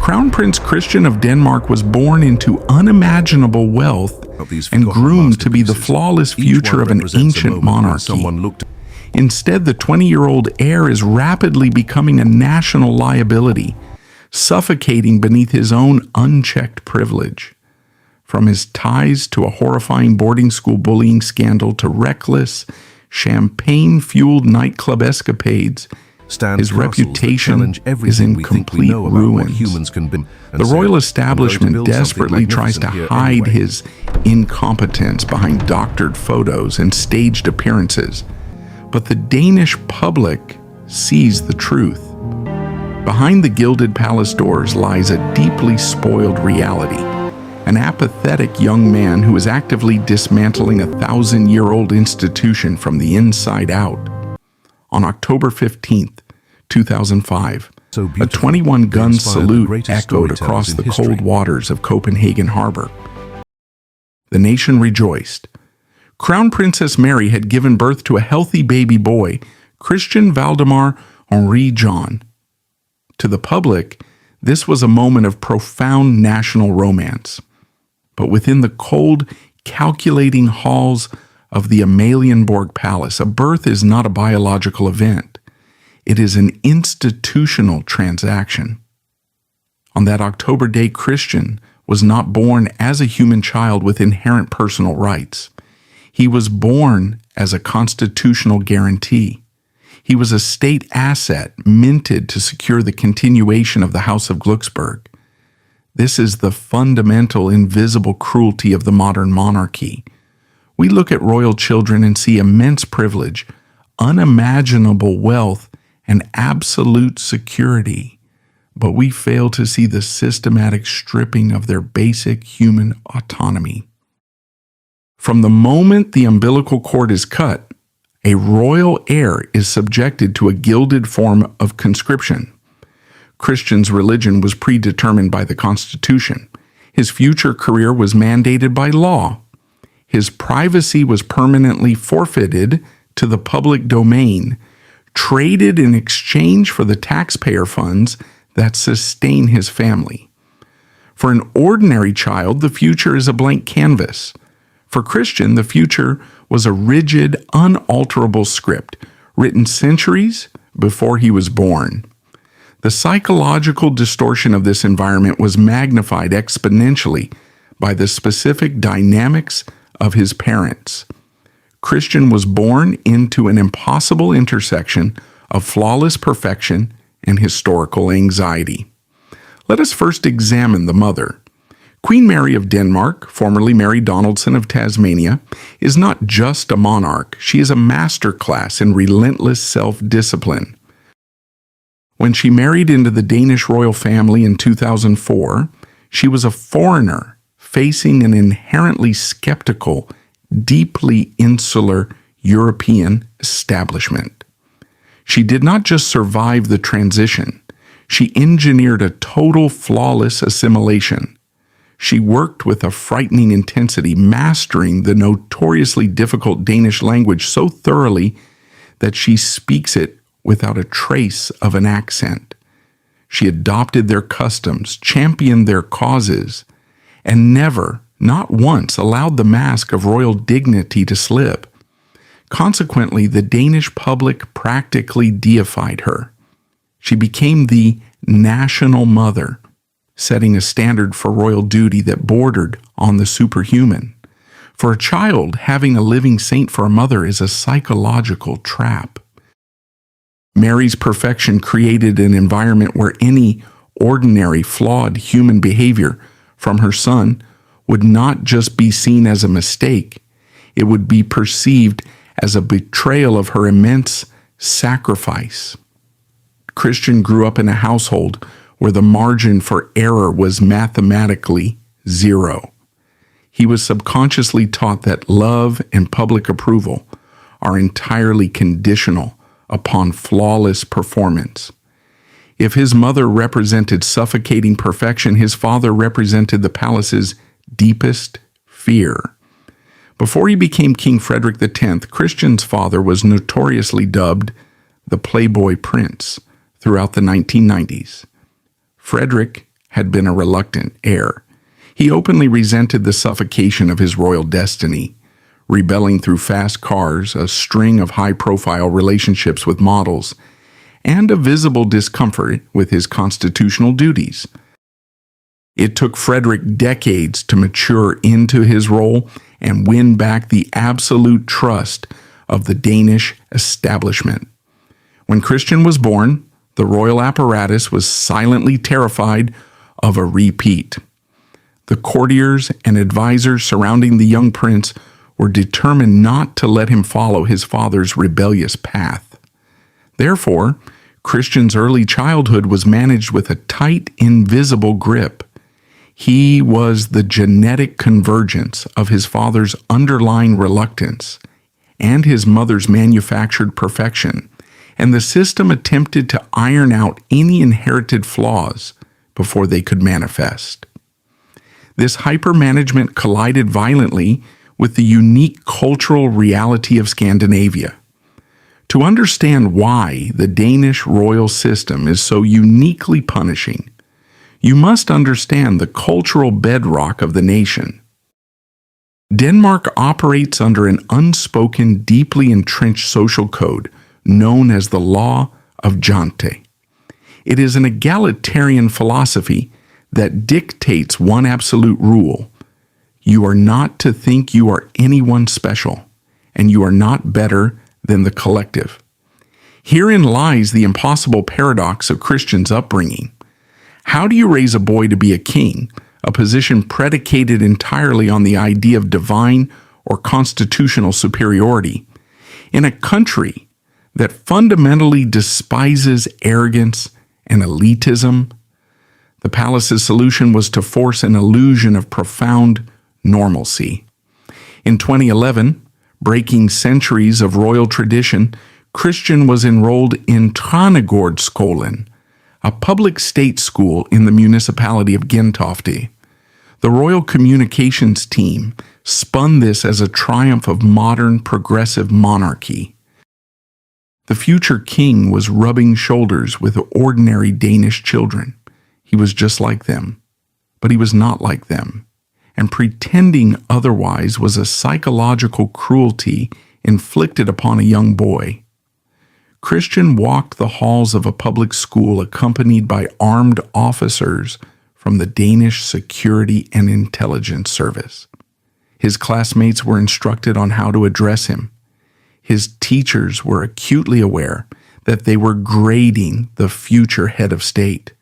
Crown Prince Christian of Denmark was born into unimaginable wealth and groomed to be the flawless future of an ancient monarchy. Instead, the 20-year-old heir is rapidly becoming a national liability, suffocating beneath his own unchecked privilege. From his ties to a horrifying boarding school bullying scandal to reckless, champagne-fueled nightclub escapades, his reputation is in complete ruins. The royal establishment desperately tries to hide his incompetence behind doctored photos and staged appearances, but the Danish public sees the truth. Behind the gilded palace doors lies a deeply spoiled reality, an apathetic young man who is actively dismantling a 1,000-year-old institution from the inside out. On October 15th, 2005, a 21-gun salute echoed across the cold waters of Copenhagen harbor. The nation rejoiced. Crown Princess Mary had given birth to a healthy baby boy, Christian Valdemar Henri John. To the public, this was a moment of profound national romance. But within the cold, calculating halls of the Amalienborg Palace, a birth is not a biological event. It is an institutional transaction. On that October day, Christian was not born as a human child with inherent personal rights. He was born as a constitutional guarantee. He was a state asset minted to secure the continuation of the House of Glucksburg. This is the fundamental invisible cruelty of the modern monarchy. We look at royal children and see immense privilege, unimaginable wealth, and absolute security, but we fail to see the systematic stripping of their basic human autonomy. From the moment the umbilical cord is cut, a royal heir is subjected to a gilded form of conscription. Christian's religion was predetermined by the Constitution. His future career was mandated by law. His privacy was permanently forfeited to the public domain, traded in exchange for the taxpayer funds that sustain his family. For an ordinary child, the future is a blank canvas. For Christian, the future was a rigid, unalterable script, written centuries before he was born. The psychological distortion of this environment was magnified exponentially by the specific dynamics of his parents. Christian was born into an impossible intersection of flawless perfection and historical anxiety. Let us first examine the mother. Queen Mary of Denmark, formerly Mary Donaldson of Tasmania, is not just a monarch. She is a masterclass in relentless self-discipline. When she married into the Danish royal family in 2004, she was a foreigner facing an inherently skeptical, deeply insular European establishment. She did not just survive the transition, she engineered a total flawless assimilation. She worked with a frightening intensity, mastering the notoriously difficult Danish language so thoroughly that she speaks it without a trace of an accent. She adopted their customs, championed their causes, and never, not once, allowed the mask of royal dignity to slip. Consequently, the Danish public practically deified her. She became the national mother, setting a standard for royal duty that bordered on the superhuman. For a child, having a living saint for a mother is a psychological trap. Mary's perfection created an environment where any ordinary, flawed human behavior from her son would not just be seen as a mistake, it would be perceived as a betrayal of her immense sacrifice. Christian grew up in a household where the margin for error was mathematically zero. He was subconsciously taught that love and public approval are entirely conditional upon flawless performance. If his mother represented suffocating perfection, his father represented the palace's deepest fear. Before he became King Frederick X, Christian's father was notoriously dubbed the Playboy Prince throughout the 1990s. Frederick had been a reluctant heir. He openly resented the suffocation of his royal destiny, rebelling through fast cars, a string of high-profile relationships with models, and a visible discomfort with his constitutional duties. It took Frederick decades to mature into his role and win back the absolute trust of the Danish establishment. When Christian was born, the royal apparatus was silently terrified of a repeat. The courtiers and advisors surrounding the young prince were determined not to let him follow his father's rebellious path. Therefore, Christian's early childhood was managed with a tight, invisible grip. He was the genetic convergence of his father's underlying reluctance and his mother's manufactured perfection, and the system attempted to iron out any inherited flaws before they could manifest. This hyper-management collided violently with the unique cultural reality of Scandinavia. To understand why the Danish royal system is so uniquely punishing, you must understand the cultural bedrock of the nation. Denmark operates under an unspoken, deeply entrenched social code known as the law of Jante. It is an egalitarian philosophy that dictates one absolute rule: you are not to think you are anyone special, and you are not better than the collective. Herein lies the impossible paradox of Christian's upbringing. How do you raise a boy to be a king, a position predicated entirely on the idea of divine or constitutional superiority, in a country that fundamentally despises arrogance and elitism? The palace's solution was to force an illusion of profound normalcy. In 2011, breaking centuries of royal tradition, Christian was enrolled in Tangled, a public state school in the municipality of Gentofte. The Royal Communications team spun this as a triumph of modern progressive monarchy. The future king was rubbing shoulders with ordinary Danish children. He was just like them, but he was not like them, and pretending otherwise was a psychological cruelty inflicted upon a young boy. Christian walked the halls of a public school accompanied by armed officers from the Danish Security and Intelligence Service. His classmates were instructed on how to address him. His teachers were acutely aware that they were grading the future head of state.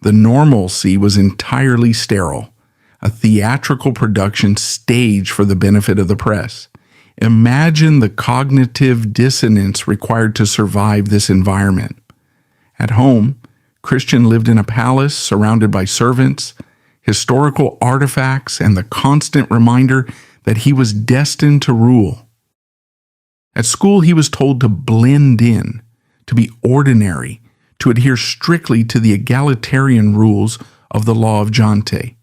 The normalcy was entirely sterile, a theatrical production staged for the benefit of the press. Imagine the cognitive dissonance required to survive this environment. At home, Christian lived in a palace surrounded by servants, historical artifacts, and the constant reminder that he was destined to rule. At school, he was told to blend in, to be ordinary, to adhere strictly to the egalitarian rules of the law of Jante.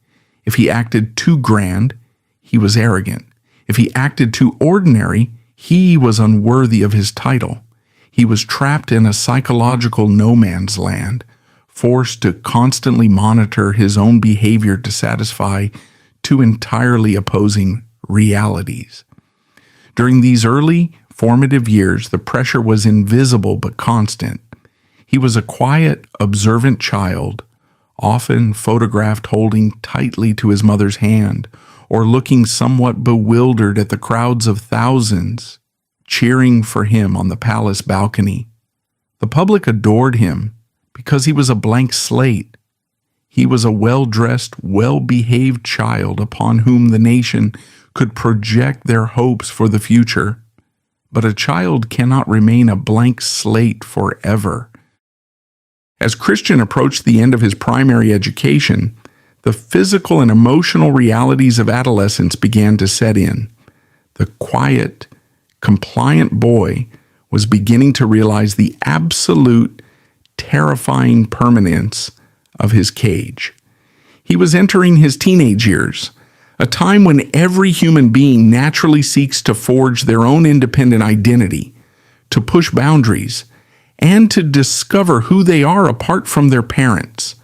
If he acted too grand, he was arrogant. If he acted too ordinary, he was unworthy of his title. He was trapped in a psychological no man's land, forced to constantly monitor his own behavior to satisfy two entirely opposing realities. During these early, formative years, the pressure was invisible but constant. He was a quiet, observant child, often photographed holding tightly to his mother's hand, or looking somewhat bewildered at the crowds of thousands cheering for him on the palace balcony. The public adored him because he was a blank slate. He was a well-dressed, well-behaved child upon whom the nation could project their hopes for the future. But a child cannot remain a blank slate forever. As Christian approached the end of his primary education, the physical and emotional realities of adolescence began to set in. The quiet, compliant boy was beginning to realize the absolute, terrifying permanence of his cage. He was entering his teenage years, a time when every human being naturally seeks to forge their own independent identity, to push boundaries, and to discover who they are apart from their parents.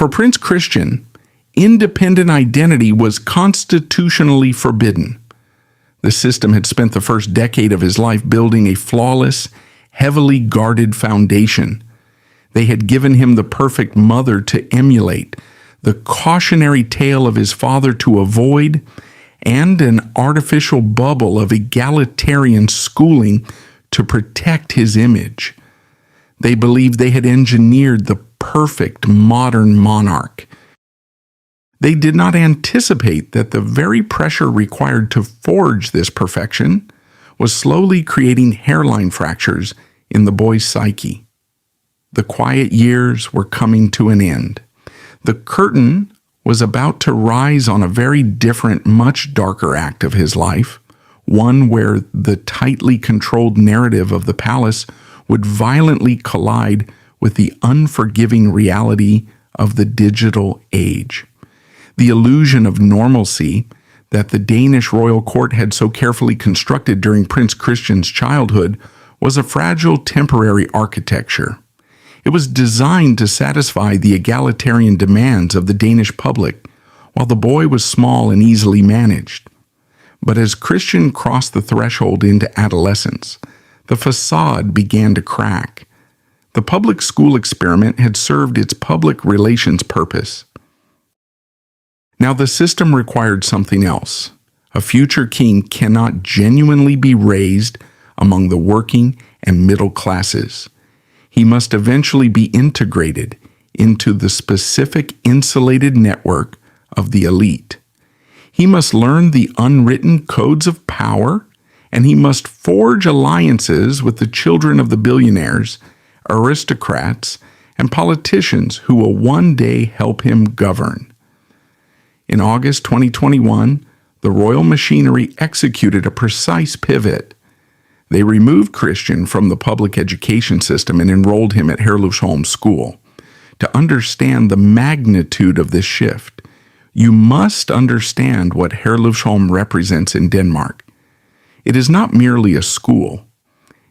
For Prince Christian, independent identity was constitutionally forbidden. The system had spent the first decade of his life building a flawless, heavily guarded foundation. They had given him the perfect mother to emulate, the cautionary tale of his father to avoid, and an artificial bubble of egalitarian schooling to protect his image. They believed they had engineered the perfect modern monarch. They did not anticipate that the very pressure required to forge this perfection was slowly creating hairline fractures in the boy's psyche. The quiet years were coming to an end. The curtain was about to rise on a very different, much darker act of his life, one where the tightly controlled narrative of the palace would violently collide with the unforgiving reality of the digital age. The illusion of normalcy that the Danish royal court had so carefully constructed during Prince Christian's childhood was a fragile temporary architecture. It was designed to satisfy the egalitarian demands of the Danish public, while the boy was small and easily managed. But as Christian crossed the threshold into adolescence, the facade began to crack. The public school experiment had served its public relations purpose. Now the system required something else. A future king cannot genuinely be raised among the working and middle classes. He must eventually be integrated into the specific insulated network of the elite. He must learn the unwritten codes of power, and he must forge alliances with the children of the billionaires, aristocrats, and politicians who will one day help him govern. In August 2021, the royal machinery executed a precise pivot. They removed Christian from the public education system and enrolled him at Herlufsholm school. To understand the magnitude of this shift, you must understand what Herlufsholm represents in Denmark. It is not merely a school.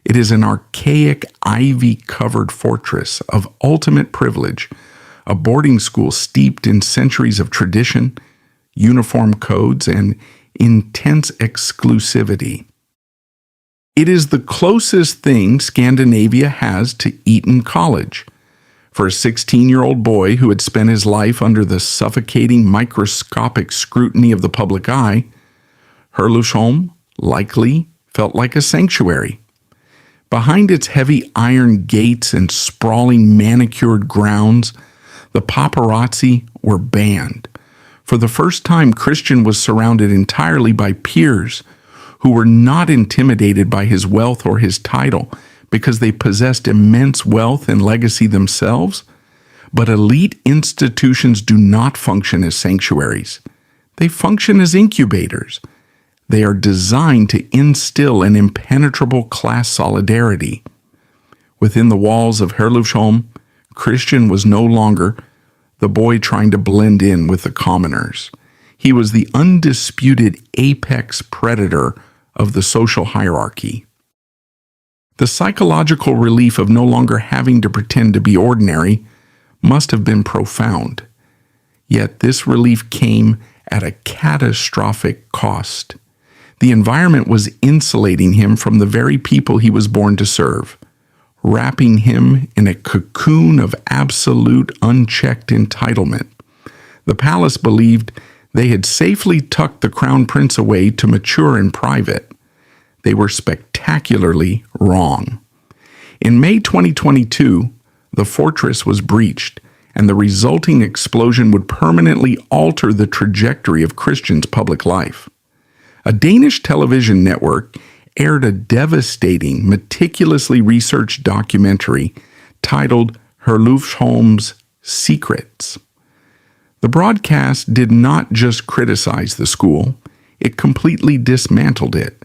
It is an archaic, ivy-covered fortress of ultimate privilege, a boarding school steeped in centuries of tradition, uniform codes, and intense exclusivity. It is the closest thing Scandinavia has to Eton College. For a 16-year-old boy who had spent his life under the suffocating microscopic scrutiny of the public eye, Herlufsholm likely felt like a sanctuary. Behind its heavy iron gates and sprawling manicured grounds, the paparazzi were banned. For the first time, Christian was surrounded entirely by peers who were not intimidated by his wealth or his title because they possessed immense wealth and legacy themselves. But elite institutions do not function as sanctuaries. They function as incubators. They are designed to instill an impenetrable class solidarity. Within the walls of Herlufsholm, Christian was no longer the boy trying to blend in with the commoners. He was the undisputed apex predator of the social hierarchy. The psychological relief of no longer having to pretend to be ordinary must have been profound. Yet this relief came at a catastrophic cost. The environment was insulating him from the very people he was born to serve, wrapping him in a cocoon of absolute unchecked entitlement. The palace believed they had safely tucked the crown prince away to mature in private. They were spectacularly wrong. In May 2022, the fortress was breached, and the resulting explosion would permanently alter the trajectory of Christian's public life. A Danish television network aired a devastating, meticulously researched documentary titled Herlufsholm's Secrets. The broadcast did not just criticize the school, it completely dismantled it.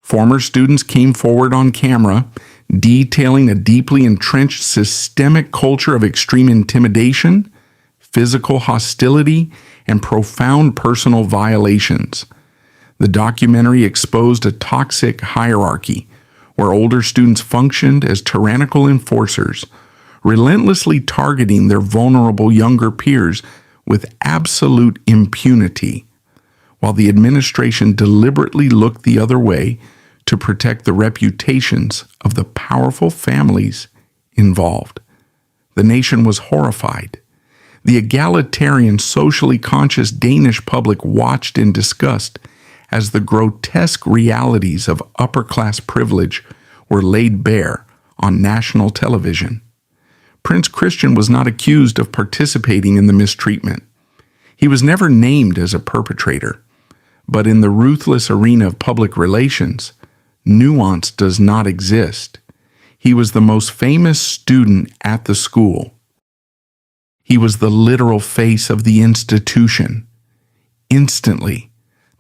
Former students came forward on camera, detailing a deeply entrenched systemic culture of extreme intimidation, physical hostility, and profound personal violations. The documentary exposed a toxic hierarchy where older students functioned as tyrannical enforcers, relentlessly targeting their vulnerable younger peers with absolute impunity, while the administration deliberately looked the other way to protect the reputations of the powerful families involved. The nation was horrified. The egalitarian, socially conscious Danish public watched in disgust as the grotesque realities of upper-class privilege were laid bare on national television. Prince Christian was not accused of participating in the mistreatment. He was never named as a perpetrator, but in the ruthless arena of public relations, nuance does not exist. He was the most famous student at the school. He was the literal face of the institution. Instantly,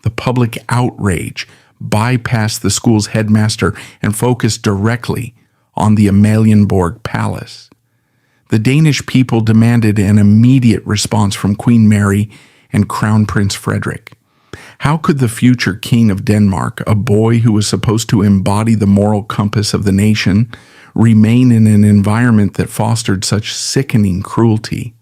the public outrage bypassed the school's headmaster and focused directly on the Amalienborg Palace. The Danish people demanded an immediate response from Queen Mary and Crown Prince Frederik. How could the future king of Denmark, a boy who was supposed to embody the moral compass of the nation, remain in an environment that fostered such sickening cruelty?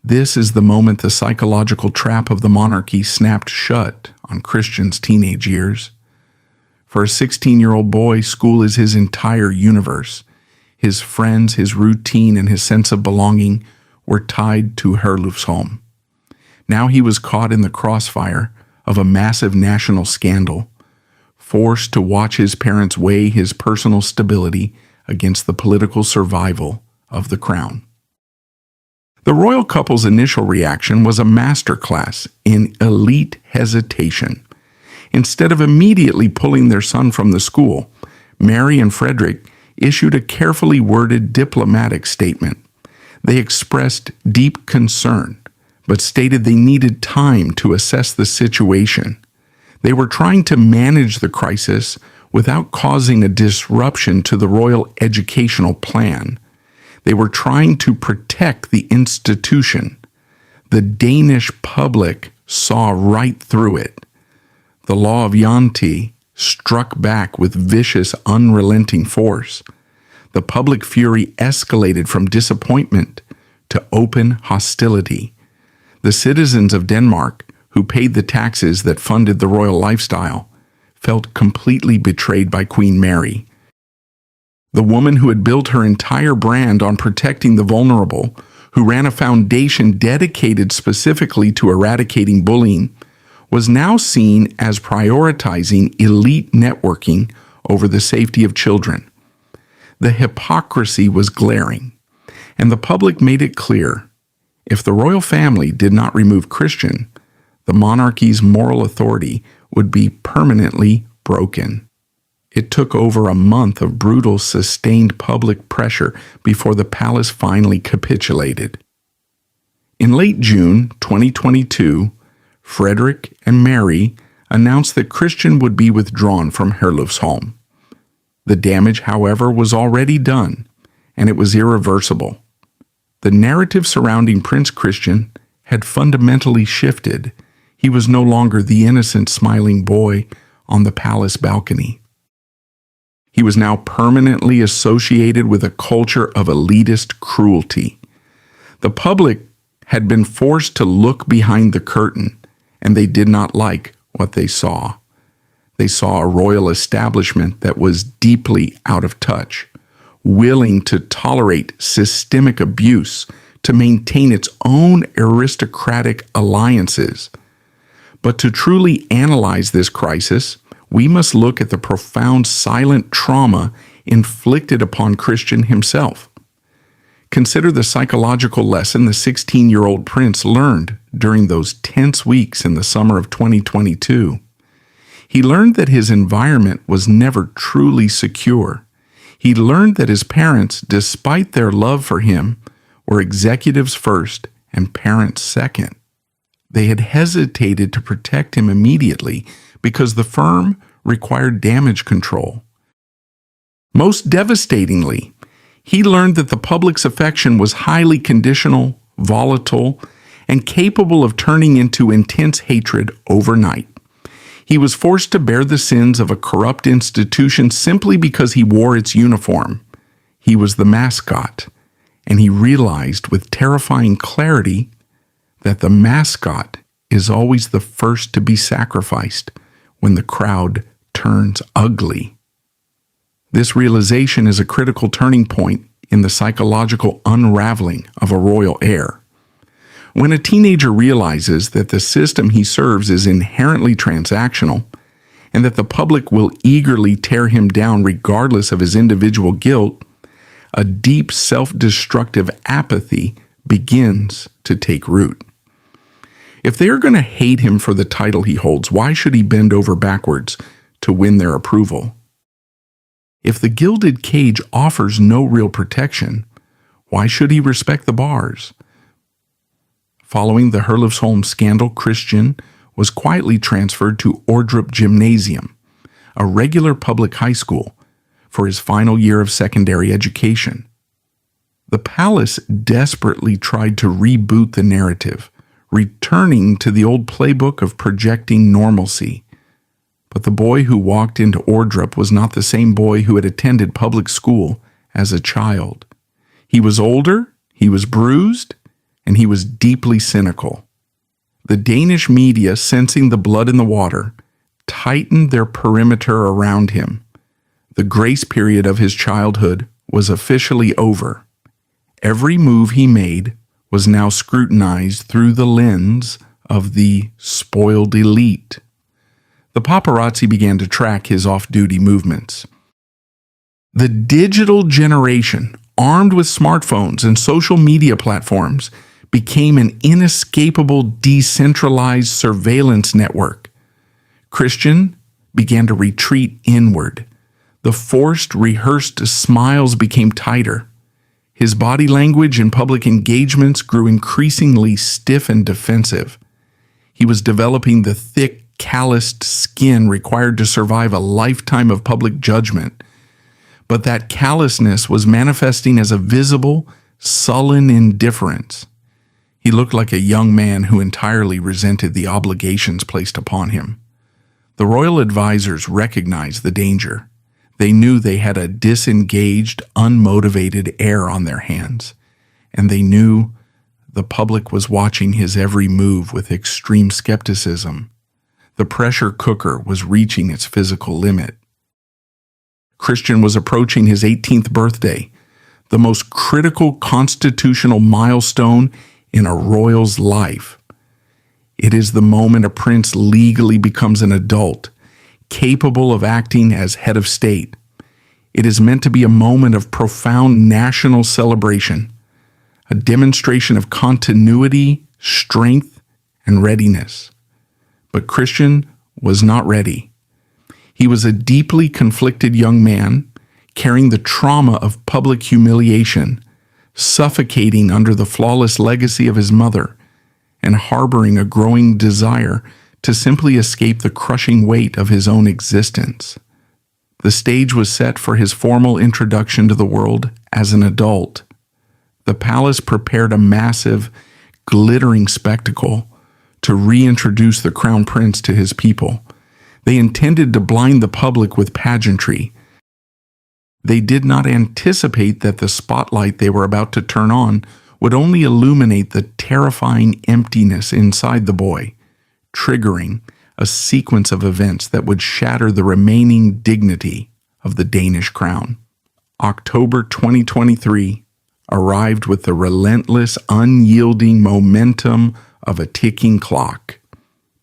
This is the moment the psychological trap of the monarchy snapped shut on Christian's teenage years. For a 16-year-old boy, school is his entire universe. His friends, his routine, and his sense of belonging were tied to Herlufsholm. Now he was caught in the crossfire of a massive national scandal, forced to watch his parents weigh his personal stability against the political survival of the crown. The royal couple's initial reaction was a masterclass in elite hesitation. Instead of immediately pulling their son from the school, Mary and Frederik issued a carefully worded diplomatic statement. They expressed deep concern, but stated they needed time to assess the situation. They were trying to manage the crisis without causing a disruption to the royal educational plan. They were trying to protect the institution. The Danish public saw right through it. The law of Janti struck back with vicious, unrelenting force. The public fury escalated from disappointment to open hostility. The citizens of Denmark, who paid the taxes that funded the royal lifestyle, felt completely betrayed by Queen Mary. The woman who had built her entire brand on protecting the vulnerable, who ran a foundation dedicated specifically to eradicating bullying, was now seen as prioritizing elite networking over the safety of children. The hypocrisy was glaring, and the public made it clear: if the royal family did not remove Christian, the monarchy's moral authority would be permanently broken. It took over a month of brutal, sustained public pressure before the palace finally capitulated. In late June 2022, Frederik and Mary announced that Christian would be withdrawn from Herlufsholm. The damage, however, was already done, and it was irreversible. The narrative surrounding Prince Christian had fundamentally shifted. He was no longer the innocent, smiling boy on the palace balcony. He was now permanently associated with a culture of elitist cruelty. The public had been forced to look behind the curtain, and they did not like what they saw. They saw a royal establishment that was deeply out of touch, willing to tolerate systemic abuse to maintain its own aristocratic alliances. But to truly analyze this crisis, we must look at the profound silent trauma inflicted upon Christian himself. Consider the psychological lesson the 16-year-old prince learned during those tense weeks in the summer of 2022. He learned that his environment was never truly secure. He learned that his parents, despite their love for him, were executives first and parents second. They had hesitated to protect him immediately because the firm required damage control. Most devastatingly, he learned that the public's affection was highly conditional, volatile, and capable of turning into intense hatred overnight. He was forced to bear the sins of a corrupt institution simply because he wore its uniform. He was the mascot, and he realized with terrifying clarity that the mascot is always the first to be sacrificed when the crowd turns ugly. This realization is a critical turning point in the psychological unraveling of a royal heir. When a teenager realizes that the system he serves is inherently transactional and that the public will eagerly tear him down regardless of his individual guilt, a deep self-destructive apathy begins to take root. If they are going to hate him for the title he holds, why should he bend over backwards to win their approval? If the gilded cage offers no real protection, why should he respect the bars? Following the Herlufsholm scandal, Christian was quietly transferred to Ordrup Gymnasium, a regular public high school, for his final year of secondary education. The palace desperately tried to reboot the narrative, returning to the old playbook of projecting normalcy. But the boy who walked into Ordrup was not the same boy who had attended public school as a child. He was older, he was bruised, and he was deeply cynical. The Danish media, sensing the blood in the water, tightened their perimeter around him. The grace period of his childhood was officially over. Every move he made was now scrutinized through the lens of the spoiled elite. The paparazzi began to track his off-duty movements. The digital generation, armed with smartphones and social media platforms, became an inescapable decentralized surveillance network. Christian began to retreat inward. The forced, rehearsed smiles became tighter. His body language in public engagements grew increasingly stiff and defensive. He was developing the thick, calloused skin required to survive a lifetime of public judgment. But that callousness was manifesting as a visible, sullen indifference. He looked like a young man who entirely resented the obligations placed upon him. The royal advisors recognized the danger. They knew they had a disengaged, unmotivated heir on their hands, and they knew the public was watching his every move with extreme skepticism. The pressure cooker was reaching its physical limit. Christian was approaching his 18th birthday, the most critical constitutional milestone in a royal's life. It is the moment a prince legally becomes an adult, capable of acting as head of state. It is meant to be a moment of profound national celebration, a demonstration of continuity, strength, and readiness. But Christian was not ready. He was a deeply conflicted young man, carrying the trauma of public humiliation, suffocating under the flawless legacy of his mother, and harboring a growing desire to simply escape the crushing weight of his own existence. The stage was set for his formal introduction to the world as an adult. The palace prepared a massive, glittering spectacle to reintroduce the crown prince to his people. They intended to blind the public with pageantry. They did not anticipate that the spotlight they were about to turn on would only illuminate the terrifying emptiness inside the boy, triggering a sequence of events that would shatter the remaining dignity of the Danish crown. October 2023 arrived with the relentless, unyielding momentum of a ticking clock.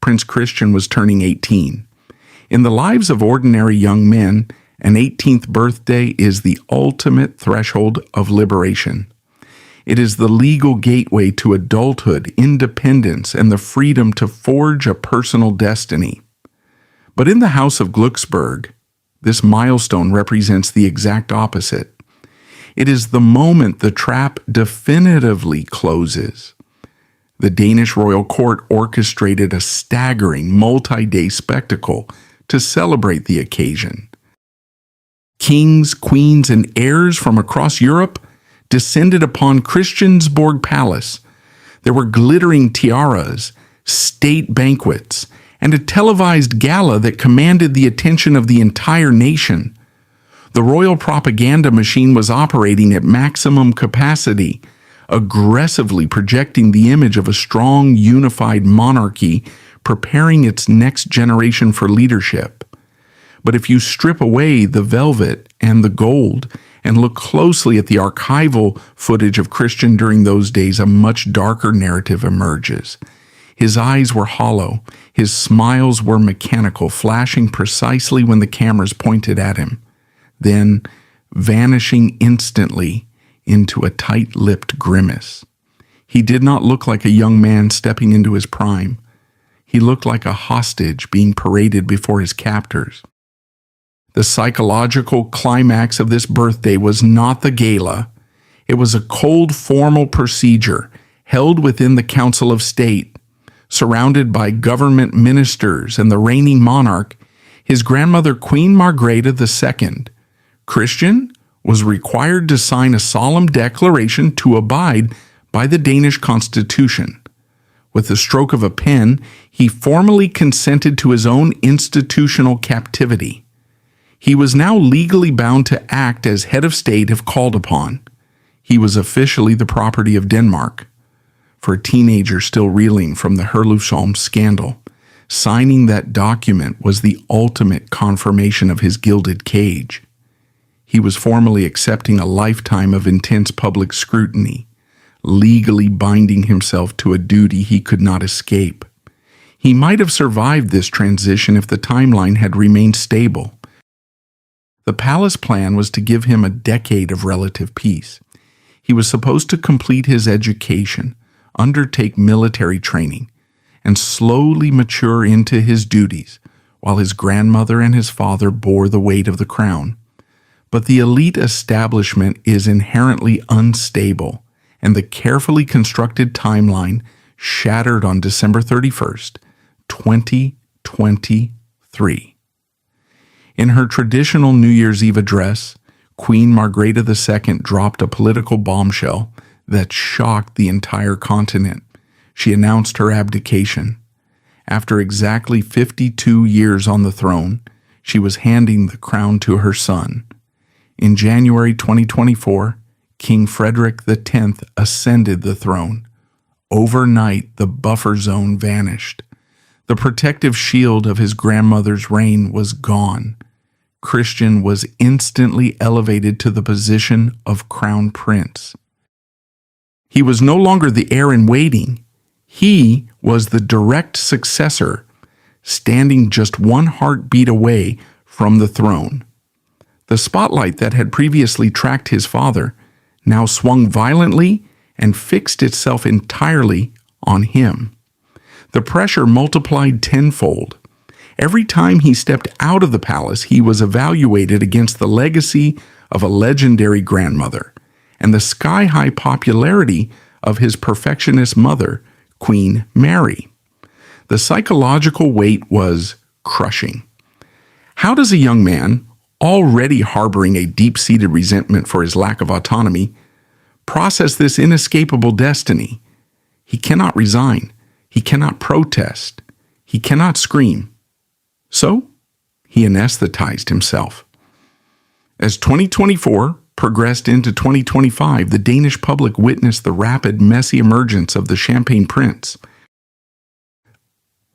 Prince Christian was turning 18. In the lives of ordinary young men, an 18th birthday is the ultimate threshold of liberation. It is the legal gateway to adulthood, independence, and the freedom to forge a personal destiny. But in the House of Glücksburg, this milestone represents the exact opposite. It is the moment the trap definitively closes. The Danish royal court orchestrated a staggering multi-day spectacle to celebrate the occasion. Kings, queens, and heirs from across Europe descended upon Christiansborg Palace. There were glittering tiaras, state banquets, and a televised gala that commanded the attention of the entire nation. The royal propaganda machine was operating at maximum capacity, aggressively projecting the image of a strong, unified monarchy, preparing its next generation for leadership. But if you strip away the velvet and the gold and look closely at the archival footage of Christian during those days, a much darker narrative emerges. His eyes were hollow, his smiles were mechanical, flashing precisely when the cameras pointed at him, then vanishing instantly into a tight-lipped grimace. He did not look like a young man stepping into his prime. He looked like a hostage being paraded before his captors. The psychological climax of this birthday was not the gala. It was a cold, formal procedure held within the Council of State, surrounded by government ministers and the reigning monarch, his grandmother Queen Margrethe II. Christian was required to sign a solemn declaration to abide by the Danish constitution. With the stroke of a pen, he formally consented to his own institutional captivity. He was now legally bound to act as head of state if called upon. He was officially the property of Denmark. For a teenager still reeling from the Herlufsholm scandal, signing that document was the ultimate confirmation of his gilded cage. He was formally accepting a lifetime of intense public scrutiny, legally binding himself to a duty he could not escape. He might have survived this transition if the timeline had remained stable. The palace plan was to give him a decade of relative peace. He was supposed to complete his education, undertake military training, and slowly mature into his duties, while his grandmother and his father bore the weight of the crown. But the elite establishment is inherently unstable, and the carefully constructed timeline shattered on December 31st, 2023. In her traditional New Year's Eve address, Queen Margrethe II dropped a political bombshell that shocked the entire continent. She announced her abdication. After exactly 52 years on the throne, she was handing the crown to her son. In January 2024, King Frederick X ascended the throne. Overnight, the buffer zone vanished. The protective shield of his grandmother's reign was gone. Christian was instantly elevated to the position of crown prince. He was no longer the heir in waiting. He was the direct successor, standing just one heartbeat away from the throne. The spotlight that had previously tracked his father now swung violently and fixed itself entirely on him. The pressure multiplied tenfold. Every time he stepped out of the palace, he was evaluated against the legacy of a legendary grandmother and the sky-high popularity of his perfectionist mother, Queen Mary. The psychological weight was crushing. How does a young man, already harboring a deep-seated resentment for his lack of autonomy, process this inescapable destiny? He cannot resign. He cannot protest. He cannot scream. So, he anesthetized himself. As 2024 progressed into 2025, the Danish public witnessed the rapid, messy emergence of the Champagne Prince.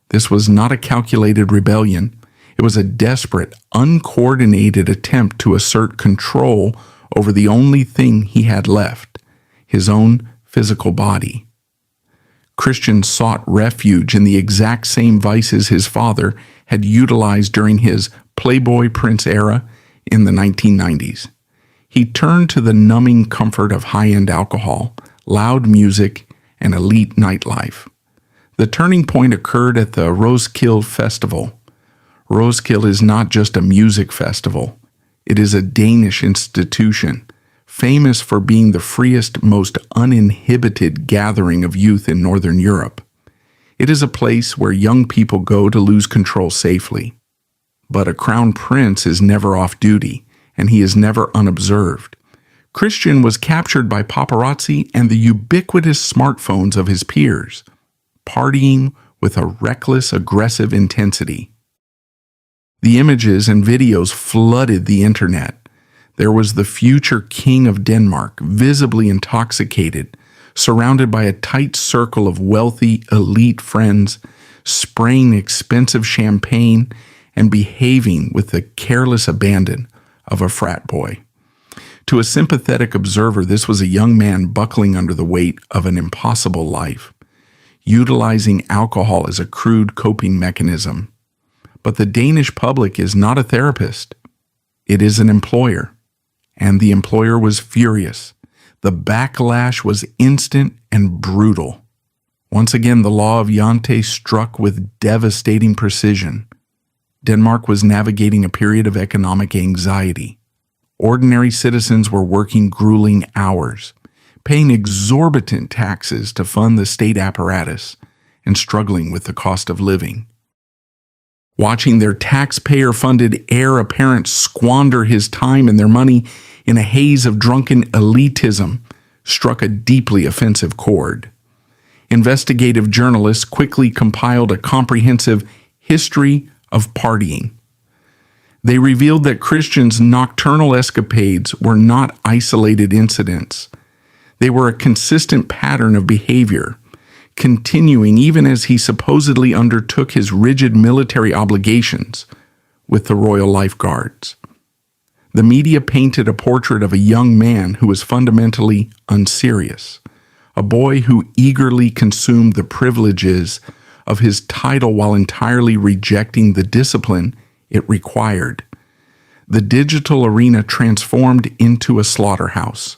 This was not a calculated rebellion. It was a desperate, uncoordinated attempt to assert control over the only thing he had left, his own physical body. Christian sought refuge in the exact same vices his father had utilized during his Playboy Prince era in the 1990s. He turned to the numbing comfort of high-end alcohol, loud music, and elite nightlife. The turning point occurred at the Roskilde Festival. Roskilde is not just a music festival. It is a Danish institution, famous for being the freest, most uninhibited gathering of youth in Northern Europe. It is a place where young people go to lose control safely. But a crown prince is never off duty, and he is never unobserved. Christian was captured by paparazzi and the ubiquitous smartphones of his peers, partying with a reckless, aggressive intensity. The images and videos flooded the internet. There was the future king of Denmark, visibly intoxicated, surrounded by a tight circle of wealthy, elite friends, spraying expensive champagne and behaving with the careless abandon of a frat boy. To a sympathetic observer, this was a young man buckling under the weight of an impossible life, utilizing alcohol as a crude coping mechanism. But the Danish public is not a therapist. It is an employer. And the employer was furious. The backlash was instant and brutal. Once again, the law of Jante struck with devastating precision. Denmark was navigating a period of economic anxiety. Ordinary citizens were working grueling hours, paying exorbitant taxes to fund the state apparatus, and struggling with the cost of living. Watching their taxpayer-funded heir apparent squander his time and their money in a haze of drunken elitism struck a deeply offensive chord. Investigative journalists quickly compiled a comprehensive history of partying. They revealed that Christian's nocturnal escapades were not isolated incidents. They were a consistent pattern of behavior, continuing even as he supposedly undertook his rigid military obligations with the Royal Life Guards. The media painted a portrait of a young man who was fundamentally unserious, a boy who eagerly consumed the privileges of his title while entirely rejecting the discipline it required. The digital arena transformed into a slaughterhouse.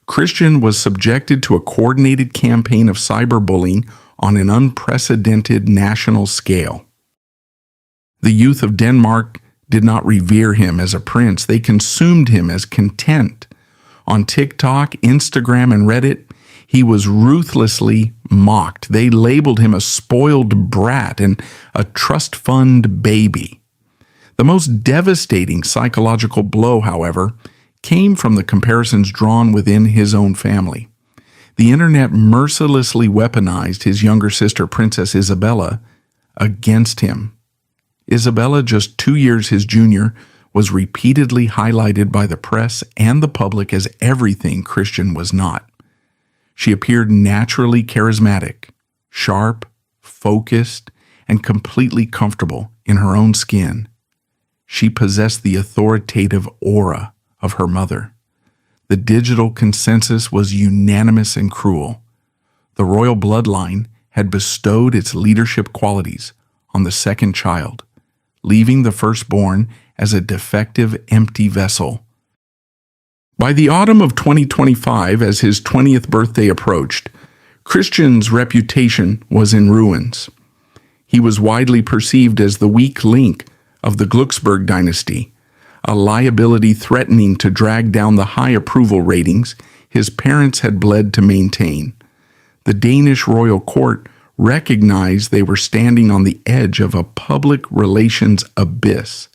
Christian was subjected to a coordinated campaign of cyberbullying on an unprecedented national scale. The youth of Denmark did not revere him as a prince. They consumed him as content. On TikTok, Instagram, and Reddit, he was ruthlessly mocked. They labeled him a spoiled brat and a trust fund baby. The most devastating psychological blow, however, came from the comparisons drawn within his own family. The internet mercilessly weaponized his younger sister, Princess Isabella, against him. Isabella, just 2 years his junior, was repeatedly highlighted by the press and the public as everything Christian was not. She appeared naturally charismatic, sharp, focused, and completely comfortable in her own skin. She possessed the authoritative aura of her mother. The digital consensus was unanimous and cruel. The royal bloodline had bestowed its leadership qualities on the second child, leaving the firstborn as a defective, empty vessel. By the autumn of 2025, as his 20th birthday approached, Christian's reputation was in ruins. He was widely perceived as the weak link of the Glucksberg dynasty, a liability threatening to drag down the high approval ratings his parents had bled to maintain. The Danish royal court recognized they were standing on the edge of a public relations abyss.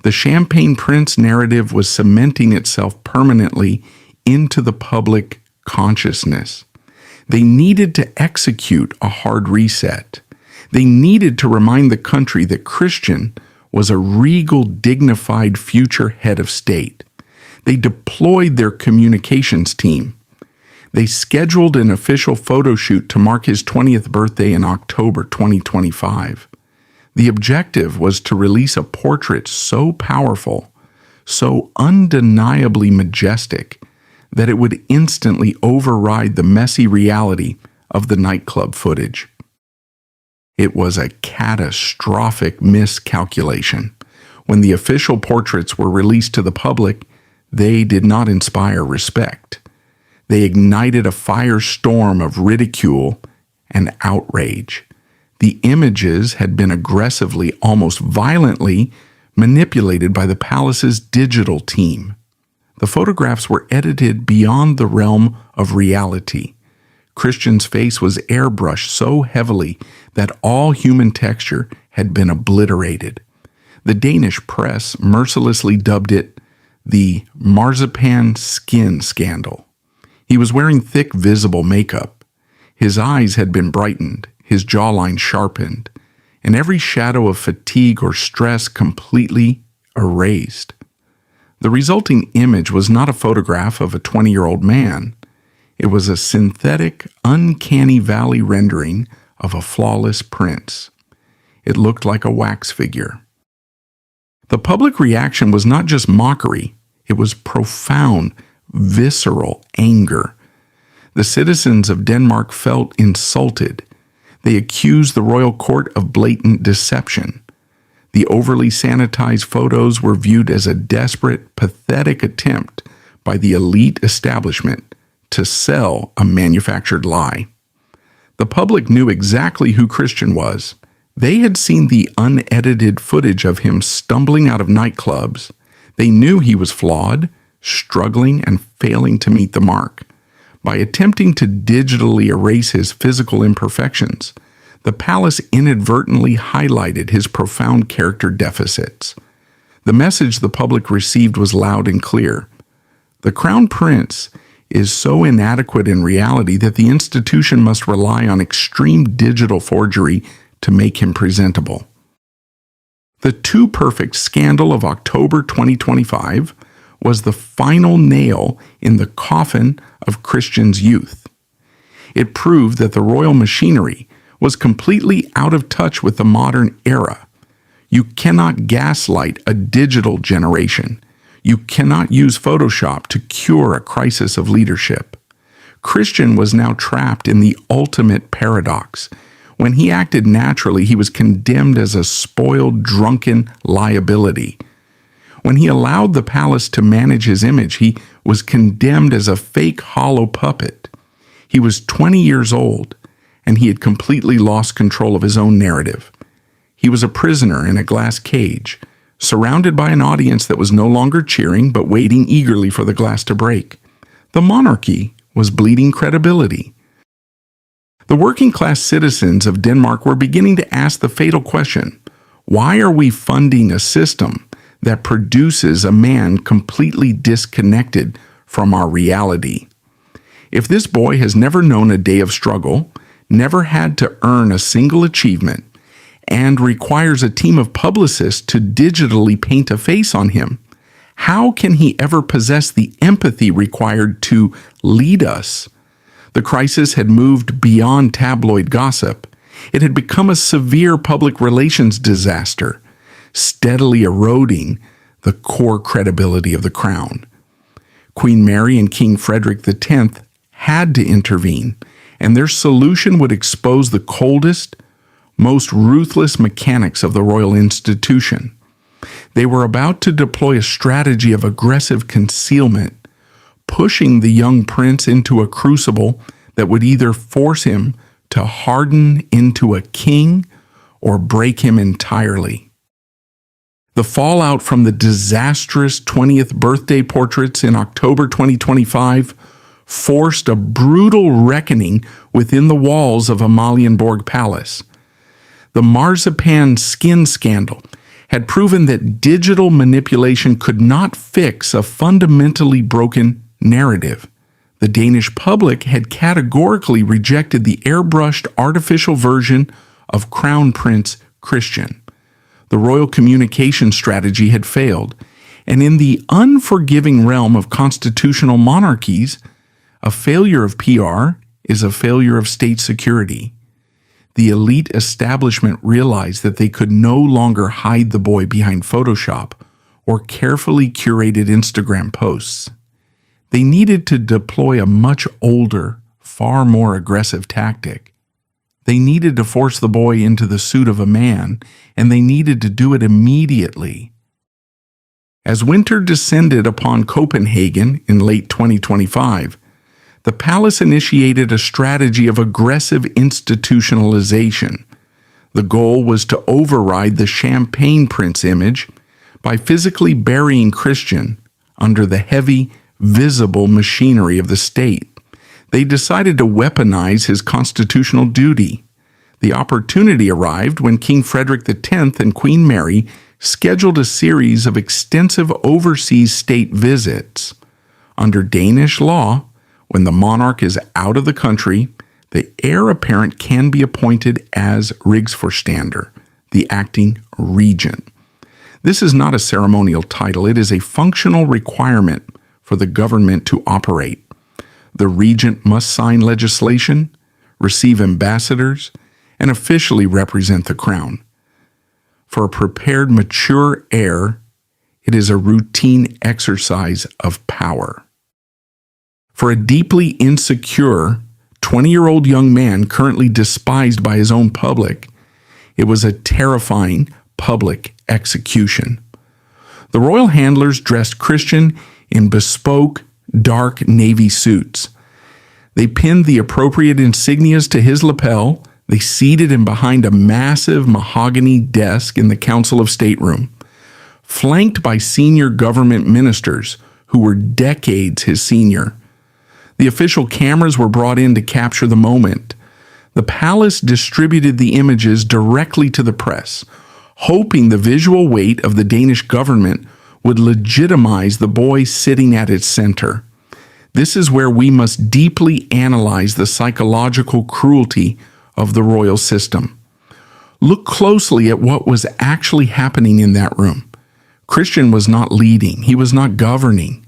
The Champagne Prince narrative was cementing itself permanently into the public consciousness. They needed to execute a hard reset. They needed to remind the country that Christian was a regal, dignified future head of state. They deployed their communications team. They scheduled an official photo shoot to mark his 20th birthday in October 2025. The objective was to release a portrait so powerful, so undeniably majestic, that it would instantly override the messy reality of the nightclub footage. It was a catastrophic miscalculation. When the official portraits were released to the public, they did not inspire respect. They ignited a firestorm of ridicule and outrage. The images had been aggressively, almost violently, manipulated by the palace's digital team. The photographs were edited beyond the realm of reality. Christian's face was airbrushed so heavily that all human texture had been obliterated. The Danish press mercilessly dubbed it the marzipan skin scandal. He was wearing thick, visible makeup. His eyes had been brightened, his jawline sharpened, and every shadow of fatigue or stress completely erased. The resulting image was not a photograph of a 20-year-old man. It was a synthetic, uncanny valley rendering of a flawless prince. It looked like a wax figure. The public reaction was not just mockery, it was profound, visceral anger. The citizens of Denmark felt insulted. They accused the royal court of blatant deception. The overly sanitized photos were viewed as a desperate, pathetic attempt by the elite establishment to sell a manufactured lie. The public knew exactly who Christian was. They had seen the unedited footage of him stumbling out of nightclubs. They knew he was flawed, struggling, and failing to meet the mark. By attempting to digitally erase his physical imperfections, the palace inadvertently highlighted his profound character deficits. The message the public received was loud and clear. The crown prince is so inadequate in reality that the institution must rely on extreme digital forgery to make him presentable. The Too Perfect scandal of October 2025 was the final nail in the coffin of Christian's youth. It proved that the royal machinery was completely out of touch with the modern era. You cannot gaslight a digital generation. You cannot use Photoshop to cure a crisis of leadership. Christian was now trapped in the ultimate paradox. When he acted naturally, he was condemned as a spoiled, drunken liability. When he allowed the palace to manage his image, he was condemned as a fake, hollow puppet. He was 20 years old, and he had completely lost control of his own narrative. He was a prisoner in a glass cage, surrounded by an audience that was no longer cheering but waiting eagerly for the glass to break. The monarchy was bleeding credibility. The working-class citizens of Denmark were beginning to ask the fatal question, why are we funding a system that produces a man completely disconnected from our reality? If this boy has never known a day of struggle, never had to earn a single achievement, and requires a team of publicists to digitally paint a face on him, how can he ever possess the empathy required to lead us? The crisis had moved beyond tabloid gossip. It had become a severe public relations disaster, steadily eroding the core credibility of the crown. Queen Mary and King Frederick X had to intervene, and their solution would expose the coldest, most ruthless mechanics of the royal institution. They were about to deploy a strategy of aggressive concealment, pushing the young prince into a crucible that would either force him to harden into a king or break him entirely. The fallout from the disastrous 20th birthday portraits in October 2025 forced a brutal reckoning within the walls of Amalienborg Palace. The marzipan skin scandal had proven that digital manipulation could not fix a fundamentally broken narrative. The Danish public had categorically rejected the airbrushed artificial version of Crown Prince Christian. The royal communication strategy had failed, and in the unforgiving realm of constitutional monarchies, a failure of PR is a failure of state security. The elite establishment realized that they could no longer hide the boy behind Photoshop or carefully curated Instagram posts. They needed to deploy a much older, far more aggressive tactic. They needed to force the boy into the suit of a man, and they needed to do it immediately. As winter descended upon Copenhagen in late 2025, the palace initiated a strategy of aggressive institutionalization. The goal was to override the Champagne Prince image by physically burying Christian under the heavy, visible machinery of the state. They decided to weaponize his constitutional duty. The opportunity arrived when King Frederick X and Queen Mary scheduled a series of extensive overseas state visits. Under Danish law, when the monarch is out of the country, the heir apparent can be appointed as Rigsforstander, the acting regent. This is not a ceremonial title. It is a functional requirement for the government to operate. The regent must sign legislation, receive ambassadors, and officially represent the crown. For a prepared, mature heir, it is a routine exercise of power. For a deeply insecure 20-year-old young man currently despised by his own public, it was a terrifying public execution. The royal handlers dressed Christian in bespoke, dark navy suits. They pinned the appropriate insignias to his lapel. They seated him behind a massive mahogany desk in the Council of State room, flanked by senior government ministers who were decades his senior. The official cameras were brought in to capture the moment. The palace distributed the images directly to the press, hoping the visual weight of the Danish government would legitimize the boy sitting at its center. This is where we must deeply analyze the psychological cruelty of the royal system. Look closely at what was actually happening in that room. Christian was not leading. He was not governing.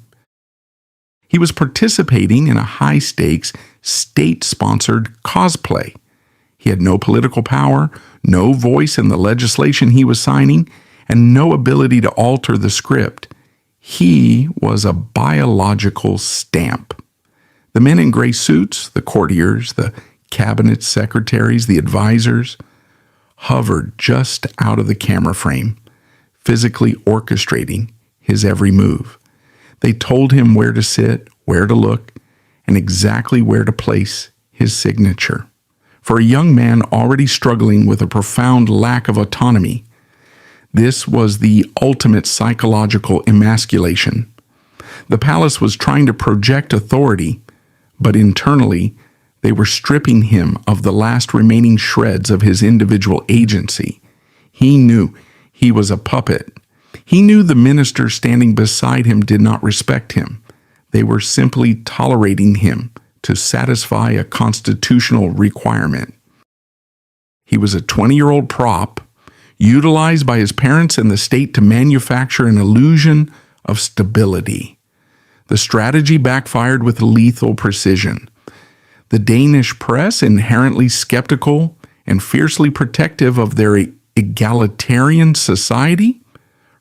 He was participating in a high-stakes, state-sponsored cosplay. He had no political power, no voice in the legislation he was signing, and no ability to alter the script. He was a biological stamp. The men in gray suits, the courtiers, the cabinet secretaries, the advisors, hovered just out of the camera frame, physically orchestrating his every move. They told him where to sit, where to look, and exactly where to place his signature. For a young man already struggling with a profound lack of autonomy, this was the ultimate psychological emasculation. The palace was trying to project authority, but internally, they were stripping him of the last remaining shreds of his individual agency. He knew he was a puppet. He knew the ministers standing beside him did not respect him. They were simply tolerating him to satisfy a constitutional requirement. He was a 20-year-old prop, utilized by his parents and the state to manufacture an illusion of stability. The strategy backfired with lethal precision. The Danish press, inherently skeptical and fiercely protective of their egalitarian society,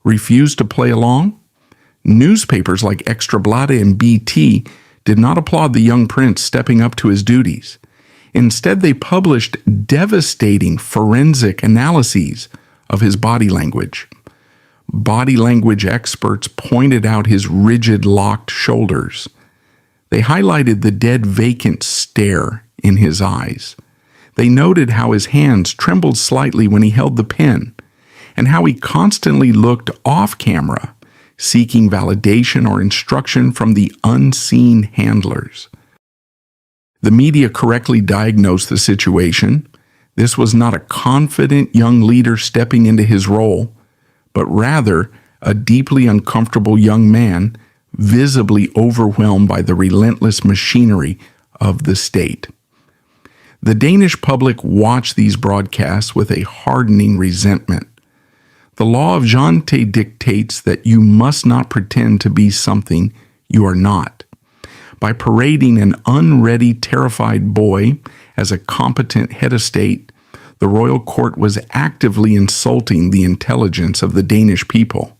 refused to play along. Newspapers like Ekstrabladet and BT did not applaud the young prince stepping up to his duties. Instead, they published devastating forensic analyses of his body language. Body language experts pointed out his rigid, locked shoulders. They highlighted the dead, vacant stare in his eyes. They noted how his hands trembled slightly when he held the pen, and how he constantly looked off camera, seeking validation or instruction from the unseen handlers. The media correctly diagnosed the situation. This was not a confident young leader stepping into his role, but rather a deeply uncomfortable young man visibly overwhelmed by the relentless machinery of the state. The Danish public watched these broadcasts with a hardening resentment. The law of Jante dictates that you must not pretend to be something you are not. By parading an unready, terrified boy as a competent head of state, the royal court was actively insulting the intelligence of the Danish people.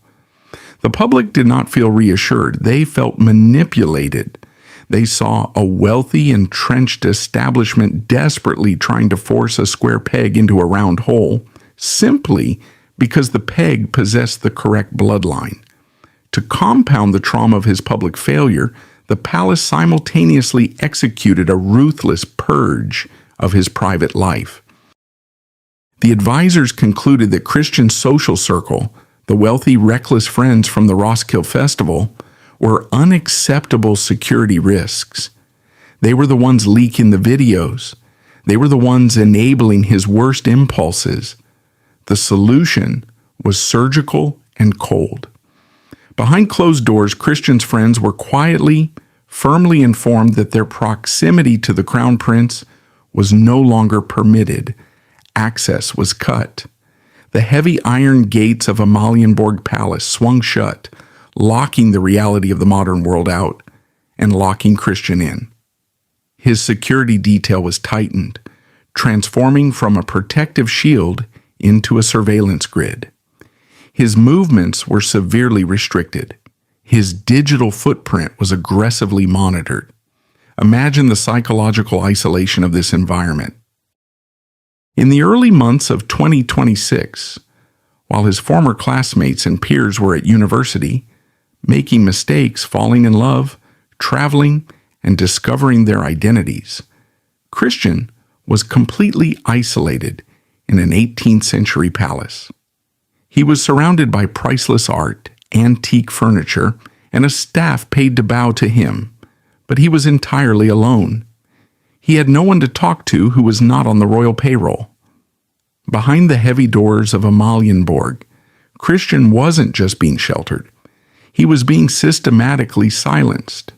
The public did not feel reassured. They felt manipulated. They saw a wealthy, entrenched establishment desperately trying to force a square peg into a round hole, simply because the peg possessed the correct bloodline. To compound the trauma of his public failure, the palace simultaneously executed a ruthless purge of his private life. The advisors concluded that Christian's social circle, the wealthy, reckless friends from the Roskilde Festival, were unacceptable security risks. They were the ones leaking the videos. They were the ones enabling his worst impulses. The solution was surgical and cold. Behind closed doors, Christian's friends were quietly, firmly informed that their proximity to the crown prince was no longer permitted. Access was cut. The heavy iron gates of Amalienborg Palace swung shut, locking the reality of the modern world out and locking Christian in. His security detail was tightened, transforming from a protective shield into a surveillance grid. His movements were severely restricted. His digital footprint was aggressively monitored. Imagine the psychological isolation of this environment. In the early months of 2026, while his former classmates and peers were at university, making mistakes, falling in love, traveling, and discovering their identities, Christian was completely isolated in an 18th century palace. He was surrounded by priceless art, antique furniture, and a staff paid to bow to him, but he was entirely alone. He had no one to talk to who was not on the royal payroll. Behind the heavy doors of Amalienborg, Christian wasn't just being sheltered. He was being systematically silenced.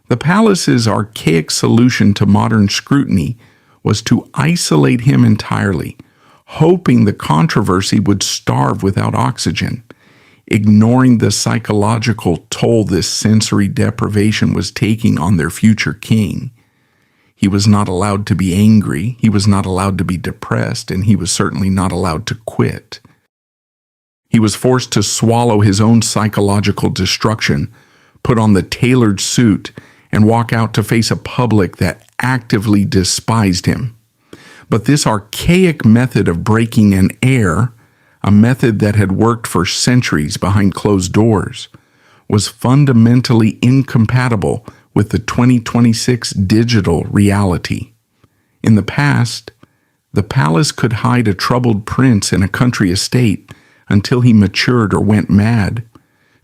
The palace's archaic solution to modern scrutiny was to isolate him entirely, hoping the controversy would starve without oxygen, ignoring the psychological toll this sensory deprivation was taking on their future king. He was not allowed to be angry, he was not allowed to be depressed, and he was certainly not allowed to quit. He was forced to swallow his own psychological destruction, put on the tailored suit, and walk out to face a public that actively despised him. But this archaic method of breaking an heir, a method that had worked for centuries behind closed doors, was fundamentally incompatible with the 2026 digital reality. In the past, the palace could hide a troubled prince in a country estate until he matured or went mad.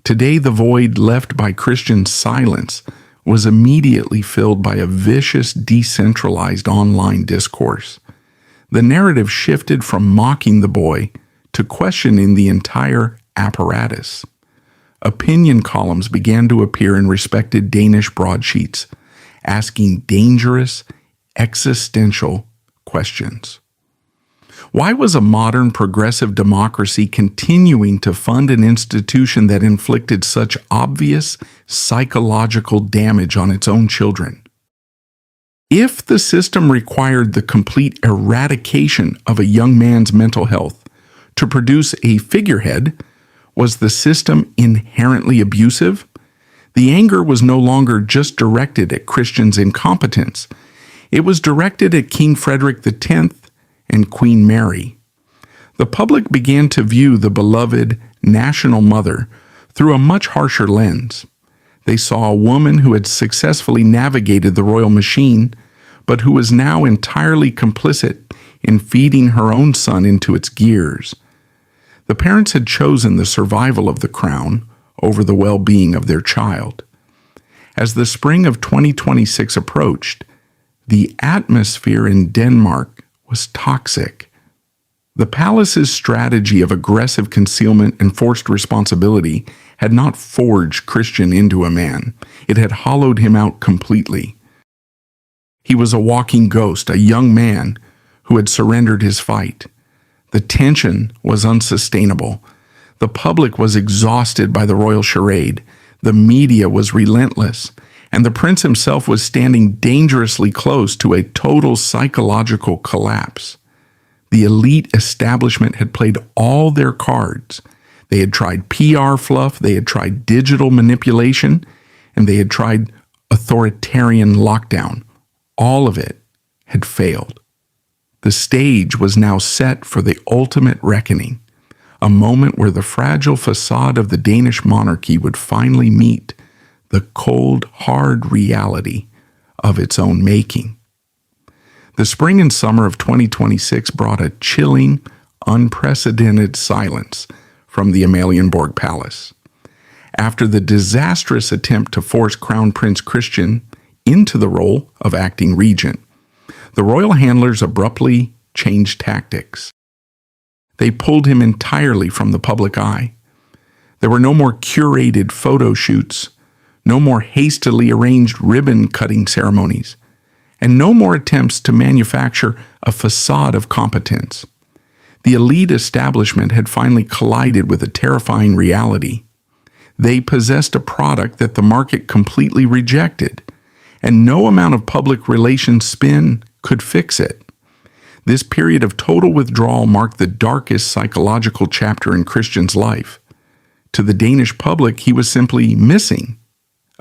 Today, the void left by Christian's silence was immediately filled by a vicious, decentralized online discourse. The narrative shifted from mocking the boy to questioning the entire apparatus. Opinion columns began to appear in respected Danish broadsheets, asking dangerous, existential questions. Why was a modern progressive democracy continuing to fund an institution that inflicted such obvious psychological damage on its own children? If the system required the complete eradication of a young man's mental health to produce a figurehead, was the system inherently abusive? The anger was no longer just directed at Christian's incompetence. It was directed at King Frederick X and Queen Mary. The public began to view the beloved national mother through a much harsher lens. They saw a woman who had successfully navigated the royal machine, but who was now entirely complicit in feeding her own son into its gears. The parents had chosen the survival of the crown over the well-being of their child. As the spring of 2026 approached, the atmosphere in Denmark was toxic. The palace's strategy of aggressive concealment and forced responsibility had not forged Christian into a man. It had hollowed him out completely. He was a walking ghost, a young man who had surrendered his fight. The tension was unsustainable. The public was exhausted by the royal charade. The media was relentless, and the prince himself was standing dangerously close to a total psychological collapse. The elite establishment had played all their cards. They had tried PR fluff, they had tried digital manipulation, and they had tried authoritarian lockdown. All of it had failed. The stage was now set for the ultimate reckoning, a moment where the fragile facade of the Danish monarchy would finally meet the cold, hard reality of its own making. The spring and summer of 2026 brought a chilling, unprecedented silence from the Amalienborg Palace. After the disastrous attempt to force Crown Prince Christian into the role of acting regent, the royal handlers abruptly changed tactics. They pulled him entirely from the public eye. There were no more curated photo shoots, no more hastily arranged ribbon-cutting ceremonies, and no more attempts to manufacture a facade of competence. The elite establishment had finally collided with a terrifying reality. They possessed a product that the market completely rejected, and no amount of public relations spin could fix it. This period of total withdrawal marked the darkest psychological chapter in Christian's life. To the Danish public, he was simply missing,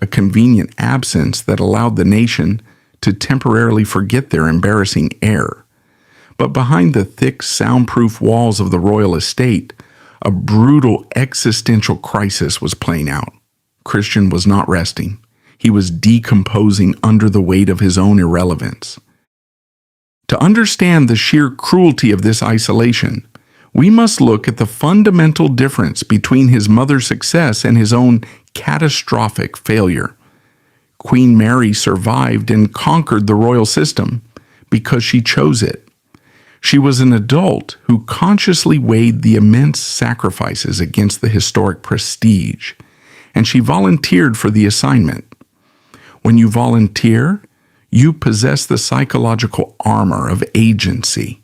a convenient absence that allowed the nation to temporarily forget their embarrassing heir. But behind the thick, soundproof walls of the royal estate, a brutal existential crisis was playing out. Christian was not resting. He was decomposing under the weight of his own irrelevance. To understand the sheer cruelty of this isolation, we must look at the fundamental difference between his mother's success and his own catastrophic failure. Queen Mary survived and conquered the royal system because she chose it. She was an adult who consciously weighed the immense sacrifices against the historic prestige, and she volunteered for the assignment. When you volunteer, you possess the psychological armor of agency.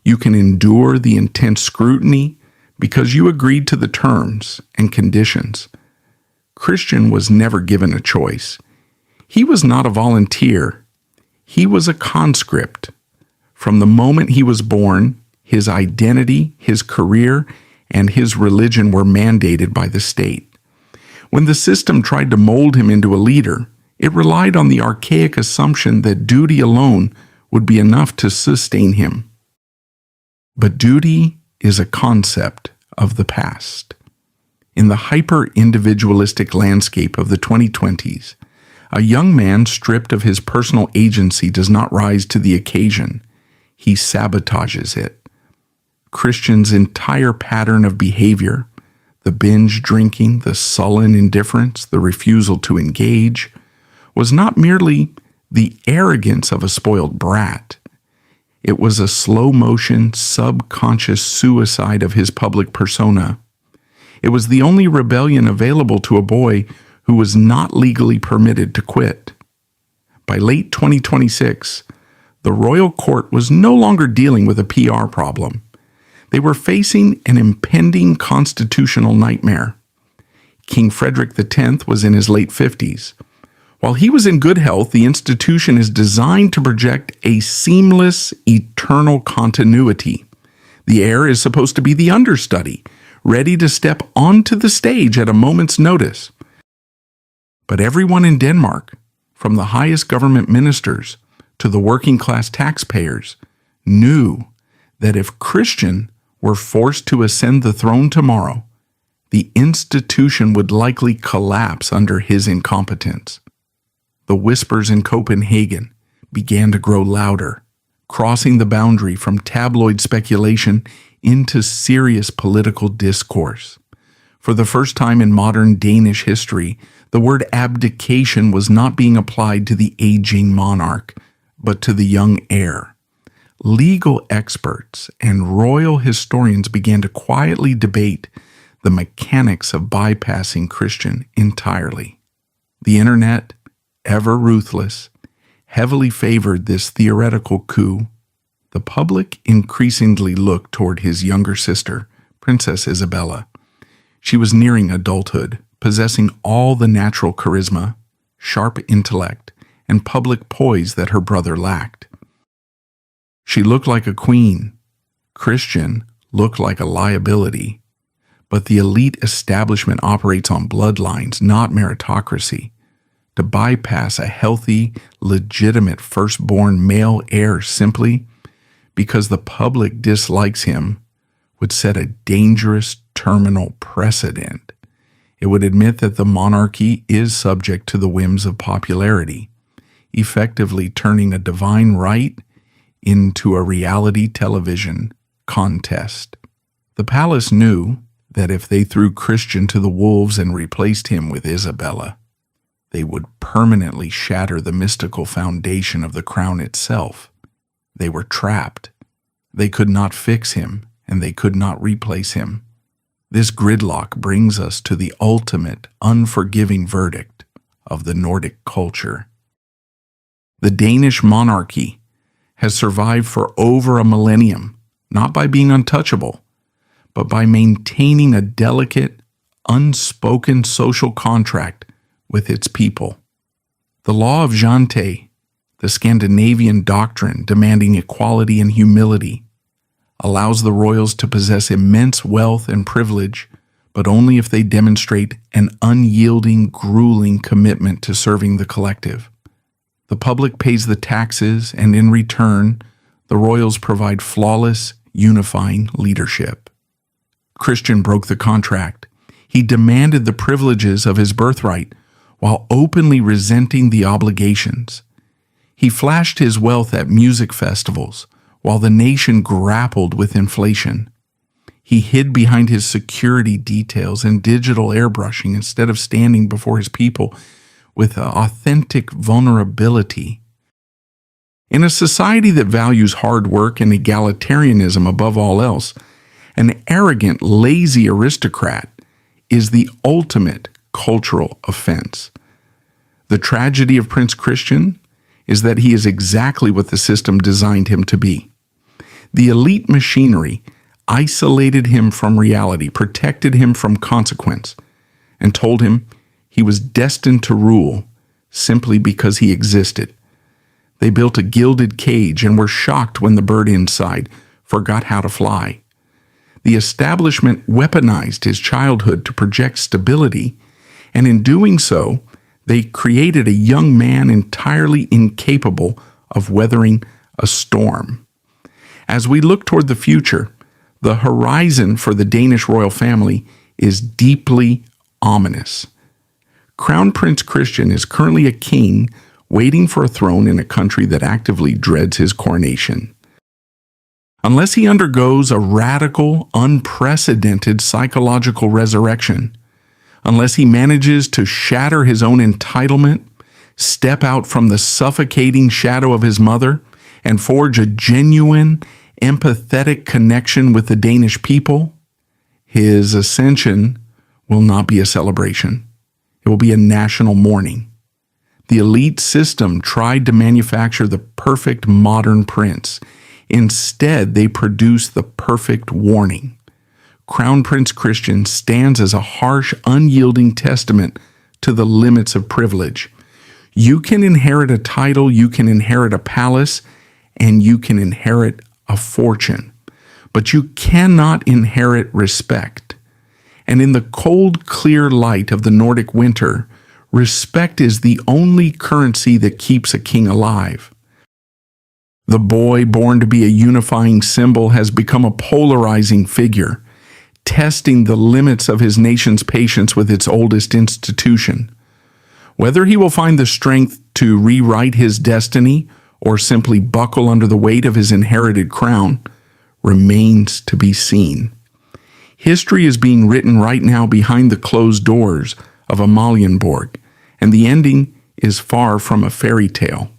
You can endure the intense scrutiny because you agreed to the terms and conditions. Christian was never given a choice. He was not a volunteer. He was a conscript. From the moment he was born, his identity, his career, and his religion were mandated by the state. When the system tried to mold him into a leader, it relied on the archaic assumption that duty alone would be enough to sustain him. But duty is a concept of the past. In the hyper-individualistic landscape of the 2020s, a young man stripped of his personal agency does not rise to the occasion. He sabotages it. Christian's entire pattern of behavior, the binge drinking, the sullen indifference, the refusal to engage, was not merely the arrogance of a spoiled brat. It was a slow-motion, subconscious suicide of his public persona. It was the only rebellion available to a boy who was not legally permitted to quit. By late 2026, the royal court was no longer dealing with a PR problem. They were facing an impending constitutional nightmare. King Frederick X was in his late 50s. While he was in good health, the institution is designed to project a seamless, eternal continuity. The heir is supposed to be the understudy, ready to step onto the stage at a moment's notice. But everyone in Denmark, from the highest government ministers to the working-class taxpayers, knew that if Christian were forced to ascend the throne tomorrow, the institution would likely collapse under his incompetence. The whispers in Copenhagen began to grow louder, crossing the boundary from tabloid speculation into serious political discourse. For the first time in modern Danish history, the word abdication was not being applied to the aging monarch, but to the young heir. Legal experts and royal historians began to quietly debate the mechanics of bypassing Christian entirely. The internet, ever ruthless, heavily favored this theoretical coup. The public increasingly looked toward his younger sister, Princess Isabella. She was nearing adulthood, possessing all the natural charisma, sharp intellect, and public poise that her brother lacked. She looked like a queen. Christian looked like a liability. But the elite establishment operates on bloodlines, not meritocracy. To bypass a healthy, legitimate firstborn male heir simply because the public dislikes him would set a dangerous terminal precedent. It would admit that the monarchy is subject to the whims of popularity, effectively turning a divine right into a reality television contest. The palace knew that if they threw Christian to the wolves and replaced him with Isabella, they would permanently shatter the mystical foundation of the crown itself. They were trapped. They could not fix him, and they could not replace him. This gridlock brings us to the ultimate, unforgiving verdict of the Nordic culture. The Danish monarchy has survived for over a millennium, not by being untouchable, but by maintaining a delicate, unspoken social contract with its people. The law of Jante, the Scandinavian doctrine demanding equality and humility, allows the royals to possess immense wealth and privilege, but only if they demonstrate an unyielding, grueling commitment to serving the collective. The public pays the taxes, and in return, the royals provide flawless, unifying leadership. Christian broke the contract. He demanded the privileges of his birthright while openly resenting the obligations. He flashed his wealth at music festivals while the nation grappled with inflation. He hid behind his security details and digital airbrushing instead of standing before his people with authentic vulnerability. In a society that values hard work and egalitarianism above all else, an arrogant, lazy aristocrat is the ultimate cultural offense. The tragedy of Prince Christian is that he is exactly what the system designed him to be. The elite machinery isolated him from reality, protected him from consequence, and told him he was destined to rule simply because he existed. They built a gilded cage and were shocked when the bird inside forgot how to fly. The establishment weaponized his childhood to project stability, and in doing so, they created a young man entirely incapable of weathering a storm. As we look toward the future, the horizon for the Danish royal family is deeply ominous. Crown Prince Christian is currently a king waiting for a throne in a country that actively dreads his coronation. Unless he undergoes a radical, unprecedented psychological resurrection, unless he manages to shatter his own entitlement, step out from the suffocating shadow of his mother, and forge a genuine, empathetic connection with the Danish people, his ascension will not be a celebration. It will be a national mourning. The elite system tried to manufacture the perfect modern prince. Instead, they produced the perfect warning. Crown Prince Christian stands as a harsh, unyielding testament to the limits of privilege. You can inherit a title, you can inherit a palace, and you can inherit a fortune, but you cannot inherit respect. And in the cold, clear light of the Nordic winter, respect is the only currency that keeps a king alive. The boy born to be a unifying symbol has become a polarizing figure, testing the limits of his nation's patience with its oldest institution. Whether he will find the strength to rewrite his destiny or simply buckle under the weight of his inherited crown remains to be seen. History is being written right now behind the closed doors of Amalienborg, and the ending is far from a fairy tale.